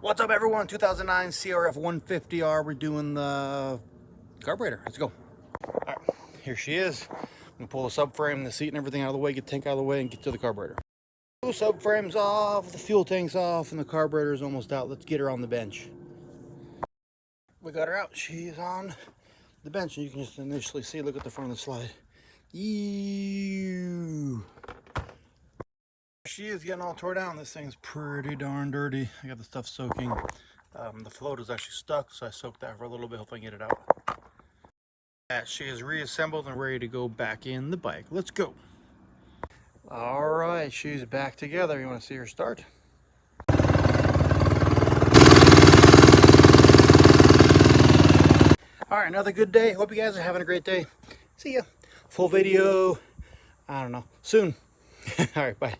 What's up, everyone? 2009 CRF150R. We're doing the carburetor. Let's go. All right, here she is. I'm gonna pull the subframe, the seat, and everything out of the way, get the tank out of the way, and get to the carburetor. The subframe's off, the fuel tank's off, and the carburetor's almost out. Let's get her on the bench. We got her out. She's on the bench, and you can just initially see. Look at the front of the slide. Ew. She is getting all tore down. This thing's pretty darn dirty. I got the stuff soaking. The float is actually stuck, so I soaked that for a little bit. Hopefully I can get it out. She is reassembled and ready to go back in the bike. Let's go. All right, she's back together. You want to see her start? All right, another good day. Hope you guys are having a great day. See ya. Full video, I don't know, soon. All right, bye.